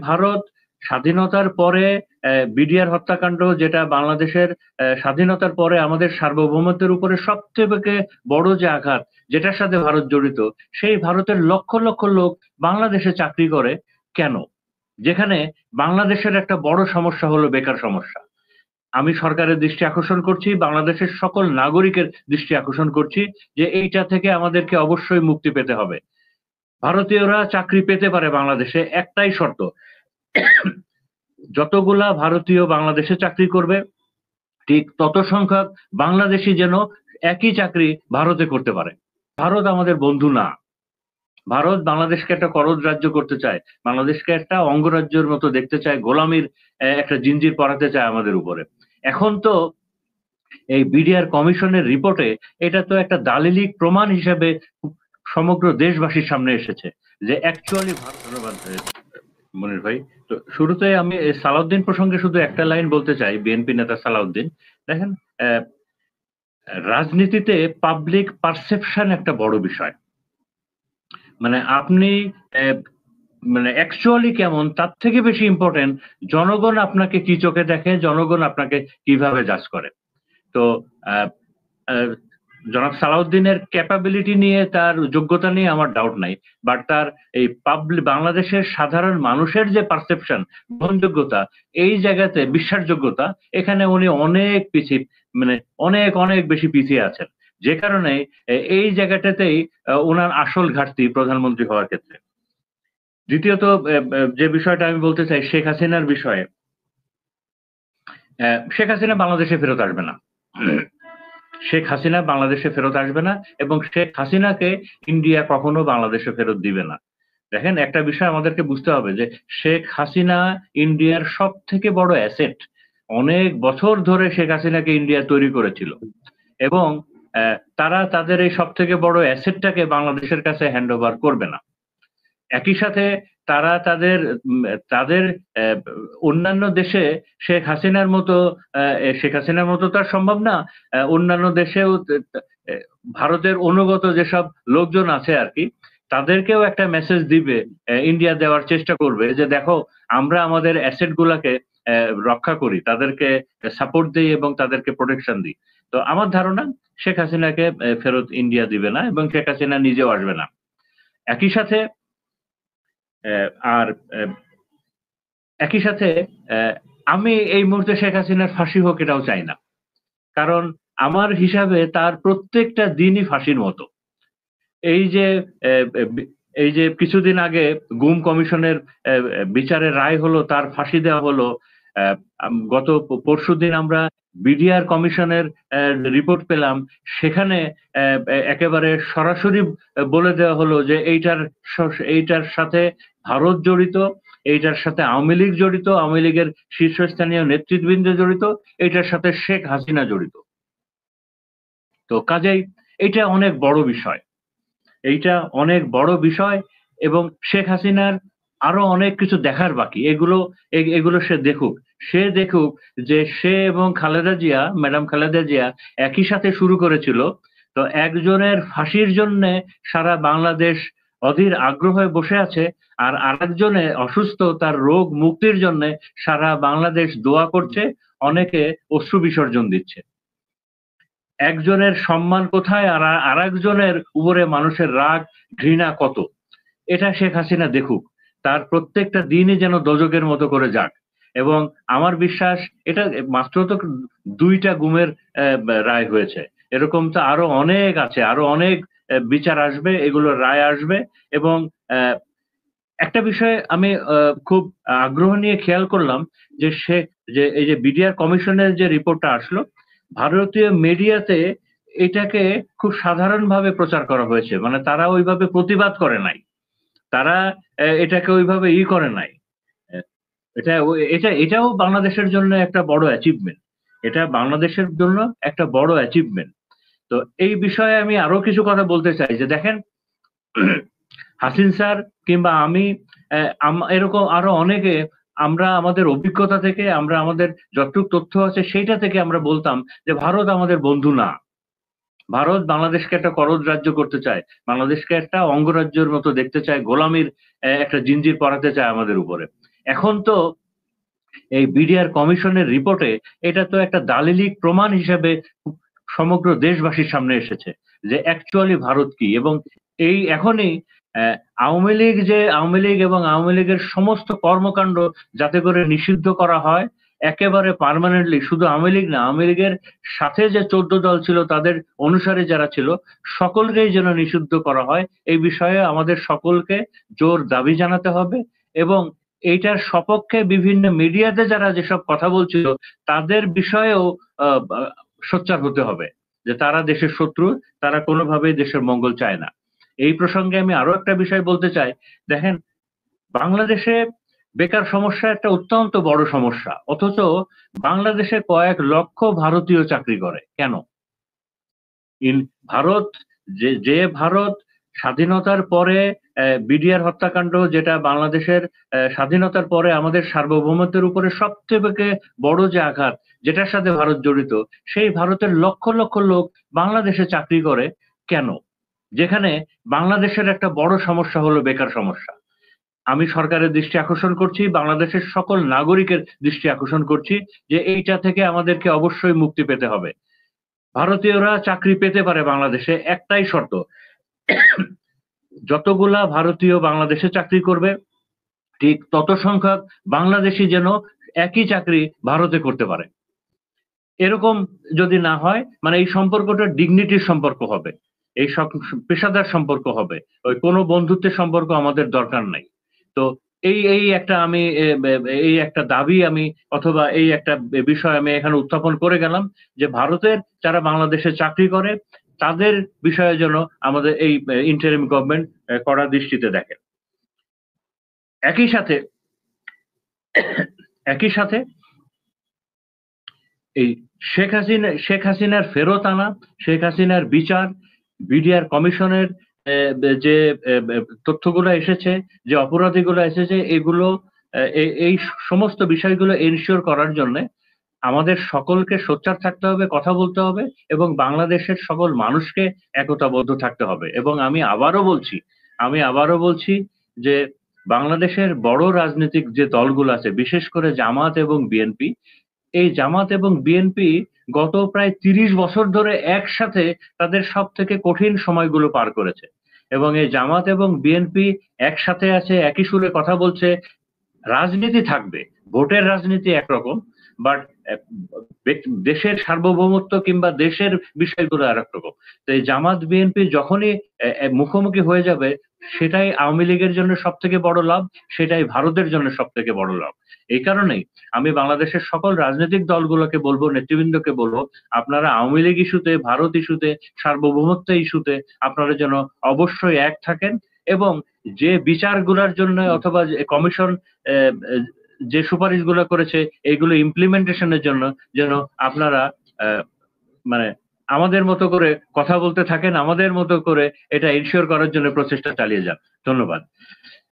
ভারত স্বাধীনতার পরে বিডিআর হত্যাকাণ্ড, যেটা বাংলাদেশের স্বাধীনতার পরে আমাদের সার্বভৌমত্বের উপরে সবথেকে বড় যে আঘাত, যেটার সাথে ভারত জড়িত, সেই ভারতের লক্ষ লক্ষ লোক বাংলাদেশে চাকরি করে কেন? যেখানে বাংলাদেশের একটা বড় সমস্যা হলো বেকার সমস্যা। আমি সরকারের দৃষ্টি আকর্ষণ করছি, বাংলাদেশের সকল নাগরিকের দৃষ্টি আকর্ষণ করছি যে এইটা থেকে আমাদেরকে অবশ্যই মুক্তি পেতে হবে। ভারতীয়রা চাকরি পেতে পারে বাংলাদেশে, একটাই শর্ত, যতগুলা ভারতীয় বাংলাদেশে চাকরি করবে ঠিক তত সংখ্যক বাংলাদেশি যেন একই চাকরি ভারতে করতে পারে। ভারত আমাদের বন্ধু না। ভারত বাংলাদেশকে একটা করদ রাজ্য করতে চায়, বাংলাদেশকে একটা অঙ্গরাজ্যের মতো দেখতে চায়, গোলামির একটা জিঞ্জির পরাতে চায় আমাদের উপরে। এখন তো এই বিডিআর কমিশনের রিপোর্টে এটা তো একটা দালিলিক প্রমাণ হিসেবে সমগ্র দেশবাসীর সামনে এসেছে যে অ্যাকচুয়ালি ভারত। ধন্যবাদ মনির ভাই। তো শুরুতে আমি সালাউদ্দিন প্রসঙ্গে শুধু একটা লাইন বলতে চাই, বিএনপি নেতা সালাউদ্দিন। দেখেন, রাজনীতিতে পাবলিক পারসেপশন একটা বড় বিষয়। মানে আপনি মানে অ্যাকচুয়ালি কেমন তার থেকে বেশি ইম্পর্টেন্ট জনগণ আপনাকে কি চোখে দেখে, জনগণ আপনাকে কিভাবে জাজ করে। তো জনাব সালাউদ্দিনের ক্যাপাবিলিটি নিয়ে, তার যোগ্যতা নিয়ে আমার ডাউট নাই, বাট তার এই বাংলাদেশের সাধারণ মানুষের যে পারসেপশন, গ্রহণযোগ্যতা, এই জায়গাতে বিশ্বাসযোগ্যতা, এখানে উনি অনেক পিছিয়ে, মানে অনেক অনেক বেশি পিছিয়ে আছেন, যে কারণে এই জায়গাটাতেই ওনার আসল ঘাটতি প্রধানমন্ত্রী হওয়ার ক্ষেত্রে। দ্বিতীয়ত যে বিষয়টা আমি বলতে চাই শেখ হাসিনার বিষয়ে, শেখ হাসিনা বাংলাদেশে ফেরত আসবে না। শেখ হাসিনা বাংলাদেশে ফেরত আসবে না, এবং শেখ হাসিনাকে ইন্ডিয়া কখনো বাংলাদেশে ফেরত দিবে না। দেখেন, একটা বিষয় আমাদেরকে বুঝতে হবে যে শেখ হাসিনা ইন্ডিয়ার সব থেকে বড় অ্যাসেট। অনেক বছর ধরে শেখ হাসিনাকে ইন্ডিয়া তৈরি করেছিল, এবং তারা তাদের এই সব থেকে বড় অ্যাসেটটাকে বাংলাদেশের কাছে হ্যান্ড ওভার করবে না। একই সাথে তারা তাদের তাদের অন্যান্য দেশে শেখ হাসিনার মতো তো আর সম্ভব না। অন্যান্য দেশেও ভারতের অনুগত যেসব লোকজন আছে আর কি, তাদেরকেও একটা মেসেজ দিবে, ইন্ডিয়া দেওয়ার চেষ্টা করবে যে দেখো, আমরা আমাদের অ্যাসেট গুলাকে রক্ষা করি, তাদেরকে সাপোর্ট দিই এবং তাদেরকে প্রোটেকশন দিই। তো আমার ধারণা শেখ হাসিনাকে ফেরত ইন্ডিয়া দিবে না, এবং শেখ হাসিনা নিজেও আসবে না। একই সাথে আর একই সাথে আমি এই মুহূর্তে শেখ হাসিনার ফাঁসি হোক এটাও চাই না, কারণ আমার হিসাবে তার প্রত্যেকটা দিনই ফাঁসির মতো। এই যে কিছুদিন আগে গুম কমিশনের বিচারের রায় হলো, তার ফাঁসি দেওয়া হলো। গত পরশুদিন আমরা বিডিআর কমিশনের রিপোর্ট পেলাম, সেখানে একেবারে সরাসরি বলে দেওয়া হলো যে এইটার সাথে ভারত জড়িত, এইটার সাথে আওয়ামী লীগ জড়িত, আওয়ামী লীগের শীর্ষস্থানীয় নেতৃবৃন্দ জড়িত, এইটার সাথে শেখ হাসিনা জড়িত। তো কাজেই এটা অনেক বড় বিষয়, এইটা অনেক বড় বিষয়, এবং শেখ হাসিনার আরো অনেক কিছু দেখার বাকি। এগুলো সে দেখুক যে সে এবং ম্যাডাম খালেদা জিয়া একই সাথে শুরু করেছিল। তো একজনের ফাঁসির জন্য সারা বাংলাদেশ অধীর আগ্রহে বসে আছে, আর আরেকজনে অসুস্থ, তার রোগ মুক্তির জন্য সারা বাংলাদেশ দোয়া করছে, অনেকে অশ্রু বিসর্জন দিচ্ছে। একজনের সম্মান কোথায় আর আরেকজনের উপরে মানুষের রাগ ঘৃণা কত, এটা শেখ হাসিনা দেখুক, তার প্রত্যেকটা দিনই যেন দোজকের মতো করে যাক। এবং আমার বিশ্বাস এটা মাত্র তো 2টা গুমের রায় হয়েছে, এরকম তো আরো অনেক আছে, আরো অনেক বিচার আসবে, এগুলোর রায় আসবে। এবং একটা বিষয় আমি খুব আগ্রহ নিয়ে খেয়াল করলাম যে এই যে বিডিআর কমিশনের যে রিপোর্টটা আসলো, ভারতীয় মিডিয়াতে এটাকে খুব সাধারণভাবে প্রচার করা হয়েছে, মানে তারা ওইভাবে প্রতিবাদ করে নাই, তারা এটাকে ওইভাবে করে নাই। এটাও বাংলাদেশের জন্য একটা বড় অ্যাচিভমেন্ট, এটা বাংলাদেশের জন্য একটা বড় অ্যাচিভমেন্ট। তো এই বিষয়ে আমি আরো কিছু কথা বলতে চাই যে দেখেন, হাসিন স্যার কিংবা আমি, এরকম আরো অনেকে, আমরা আমাদের অভিজ্ঞতা থেকে, আমরা আমাদের যতটুকু তথ্য আছে সেইটা থেকে আমরা বলতাম যে ভারত আমাদের বন্ধু না। ভারত বাংলাদেশকে একটা করদ রাজ্য করতে চায়, বাংলাদেশকে একটা অঙ্গরাজ্যের মতো দেখতে চায়, গোলামির একটা জিঞ্জির পরাতে চায় আমাদের উপরে। এখন তো এই বিডিআর কমিশনের রিপোর্টে এটা তো একটা দালিলিক প্রমাণ হিসেবে সমগ্র দেশবাসীর সামনে এসেছে যে অ্যাকচুয়ালি ভারত কি। এবং এই এখনই আওয়ামী লীগ এবং আওয়ামী লীগের সমস্ত কর্মকাণ্ড যাতে করে নিষিদ্ধ করা হয় একেবারে পার্মানেন্টলি। শুধু আওয়ামী লীগ না, আওয়ামী লীগের সাথে যে 14 দল ছিল তাদের অনুসারে যারা ছিল সকলকেই যেন নিষিদ্ধ করা হয়, এই বিষয়ে আমাদের সকলকে জোর দাবি জানাতে হবে। এবং এইটার সপক্ষে বিভিন্ন মিডিয়াতে যারা যেসব কথা বলছিল তাদের বিষয়েও সোচ্চার হতে হবে যে তারা দেশের শত্রু, তারা কোনোভাবেই দেশের মঙ্গল চায় না। এই প্রসঙ্গে আমি আরো একটা বিষয় বলতে চাই। দেখেন, বাংলাদেশে বেকার সমস্যা একটা অত্যন্ত বড় সমস্যা, অথচ বাংলাদেশে কয়েক লক্ষ ভারতীয় চাকরি করে কেন? ভারত যে ভারত স্বাধীনতার পরে বিডিআর হত্যাকাণ্ড, যেটা বাংলাদেশের স্বাধীনতার পরে আমাদের সার্বভৌমত্বের উপরে সবথেকে বড় যে আঘাত, যেটার সাথে ভারত জড়িত, সেই ভারতের লক্ষ লক্ষ লোক বাংলাদেশে চাকরি করে কেন? যেখানে বাংলাদেশের একটা বড় সমস্যা হলো বেকার সমস্যা। আমি সরকারের দৃষ্টি আকর্ষণ করছি, বাংলাদেশের সকল নাগরিকের দৃষ্টি আকর্ষণ করছি যে এইটা থেকে আমাদেরকে অবশ্যই মুক্তি পেতে হবে। ভারতীয়রা চাকরি পেতে পারে বাংলাদেশে, একটাই শর্ত, যতগুলা ভারতীয় বাংলাদেশে চাকরি করবে ঠিক তত সংখ্যক বাংলাদেশি যেন একই চাকরি ভারতে করতে পারে। এরকম যদি না হয়, মানে এই সম্পর্কটা ডিগনিটির সম্পর্ক হবে, এই পেশাদার সম্পর্ক হবে, ওই কোনো বন্ধুত্বের সম্পর্ক আমাদের দরকার নাই। তো এই একটা আমি এই একটা দাবি আমি অথবা এই একটা বিষয় আমি এখানে উত্থাপন করে গেলাম যে ভারতের যারা বাংলাদেশে চাকরি করে তাদের বিষয়ে যেন আমাদের এই ইন্টারিম গভর্নমেন্ট কড়া দৃষ্টিতে দেখে। একই সাথে এই শেখ হাসিনার ফেরত আনা, শেখ হাসিনার বিচার, বিডিআর কমিশনের যে তথ্যগুলো এসেছে, যে অপরাধীগুলো এসেছে, এগুলো এই সমস্ত বিষয়গুলো এনশিওর করার জন্য আমাদের সকলকে সোচ্চার থাকতে হবে, কথা বলতে হবে এবং বাংলাদেশের সকল মানুষকে একতাবদ্ধ থাকতে হবে। এবং আমি আবারও বলছি যে বাংলাদেশের বড় রাজনৈতিক যে দলগুলো আছে, বিশেষ করে জামাত এবং বিএনপি, এই জামাত এবং বিএনপি গত প্রায় 30 বছর ধরে একসাথে তাদের সব থেকে কঠিন সময়গুলো পার করেছে। এবং এই জামাত এবং বিএনপি একসাথে আছে, একই সুরে কথা বলছে। রাজনীতি থাকবে, ভোটের রাজনীতি একরকম, বাট দেশের সার্বভৌমত্ব কিংবা দেশের বিষয়গুলো আর এক রকম। তো এই জামাত বিএনপি যখনই মুখোমুখি হয়ে যাবে, সেটাই আওয়ামী লীগের জন্য সব থেকে বড় লাভ, সেটাই ভারতের জন্য সব থেকে বড় লাভ। এই কারণেই আমি বাংলাদেশের সকল রাজনৈতিক দলগুলোকে বলবো, নেতৃবৃন্দকে বলবো, আপনারা আওয়ামী লীগ ইস্যুতে, ভারত ইস্যুতে, সার্বভৌমত্ব ইস্যুতে আপনারা যেন অবশ্যই এক থাকেন এবং যে বিচারগুলোর জন্য অথবা কমিশন যে সুপারিশগুলো করেছে এইগুলো ইমপ্লিমেন্টেশনের জন্য যেন আপনারা মানে আমাদের মতো করে কথা বলতে থাকেন, আমাদের মতো করে এটা ইনশিওর করার জন্য প্রচেষ্টা চালিয়ে যান। ধন্যবাদ।